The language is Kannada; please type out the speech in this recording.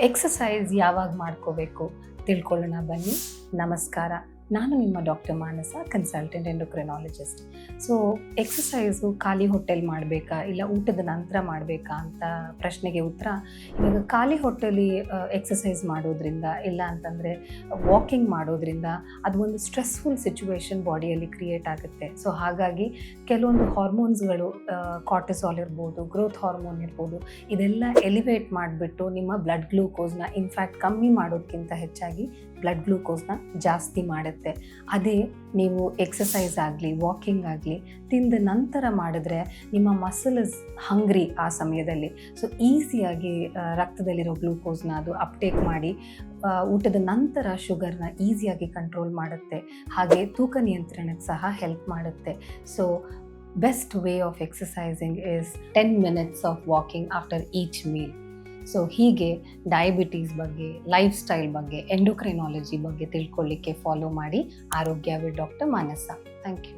ಎಕ್ಸಸೈಸ್ ಯಾವಾಗ ಮಾಡ್ಕೋಬೇಕು ತಿಳ್ಕೊಳ್ಳೋಣ ಬನ್ನಿ. ನಮಸ್ಕಾರ, ನಾನು ನಿಮ್ಮ ಡಾಕ್ಟರ್ ಮಾನಸ, ಕನ್ಸಲ್ಟೆಂಟ್ ಎಂಡೋಕ್ರಿನಾಲಜಿಸ್ಟ್. ಸೊ ಎಕ್ಸಸೈಸು ಖಾಲಿ ಹೊಟ್ಟೆಲಿ ಮಾಡಬೇಕಾ ಇಲ್ಲ ಊಟದ ನಂತರ ಮಾಡಬೇಕಾ ಅಂತ ಪ್ರಶ್ನೆಗೆ ಉತ್ತರ, ಇವಾಗ ಖಾಲಿ ಹೊಟ್ಟೆಲಿ ಎಕ್ಸಸೈಸ್ ಮಾಡೋದ್ರಿಂದ ಇಲ್ಲ ಅಂತಂದರೆ ವಾಕಿಂಗ್ ಮಾಡೋದ್ರಿಂದ ಅದು ಒಂದು ಸ್ಟ್ರೆಸ್ಫುಲ್ ಸಿಚುವೇಶನ್ ಬಾಡಿಯಲ್ಲಿ ಕ್ರಿಯೇಟ್ ಆಗುತ್ತೆ. ಸೊ ಹಾಗಾಗಿ ಕೆಲವೊಂದು ಹಾರ್ಮೋನ್ಸ್ಗಳು, ಕಾರ್ಟಿಸಾಲ್ ಇರ್ಬೋದು, ಗ್ರೋತ್ ಹಾರ್ಮೋನ್ ಇರ್ಬೋದು, ಇದೆಲ್ಲ ಎಲಿವೇಟ್ ಮಾಡಿಬಿಟ್ಟು ನಿಮ್ಮ ಬ್ಲಡ್ ಗ್ಲೂಕೋಸ್ನ ಇನ್ಫ್ಯಾಕ್ಟ್ ಕಮ್ಮಿ ಮಾಡೋದಕ್ಕಿಂತ ಹೆಚ್ಚಾಗಿ ಬ್ಲಡ್ ಗ್ಲೂಕೋಸ್ನ ಜಾಸ್ತಿ ಮಾಡುತ್ತೆ. ಅದೇ ನೀವು ಎಕ್ಸಸೈಸ್ ಆಗಲಿ ವಾಕಿಂಗ್ ಆಗಲಿ ತಿಂದ ನಂತರ ಮಾಡಿದ್ರೆ ನಿಮ್ಮ ಮಸಲ್ ಇಸ್ ಹಂಗ್ರಿ ಆ ಸಮಯದಲ್ಲಿ. ಸೊ ಈಸಿಯಾಗಿ ರಕ್ತದಲ್ಲಿರೋ ಗ್ಲೂಕೋಸ್ನ ಅದು ಅಪ್ಟೇಕ್ ಮಾಡಿ ಊಟದ ನಂತರ ಶುಗರ್ನ ಈಸಿಯಾಗಿ ಕಂಟ್ರೋಲ್ ಮಾಡುತ್ತೆ. ಹಾಗೆ ತೂಕ ನಿಯಂತ್ರಣಕ್ಕೆ ಸಹ ಹೆಲ್ಪ್ ಮಾಡುತ್ತೆ. So best way of exercising is 10 minutes of walking after each meal. So ಹೀಗೆ ಡಯಾಬಿಟೀಸ್ ಬಗ್ಗೆ, ಲೈಫ್ ಸ್ಟೈಲ್ ಬಗ್ಗೆ, ಎಂಡೋಕ್ರೈನಾಲಜಿ ಬಗ್ಗೆ ತಿಳ್ಕೊಳ್ಳಿಕ್ಕೆ ಫಾಲೋ ಮಾಡಿ. Arogya with doctor Manasa. Thank you.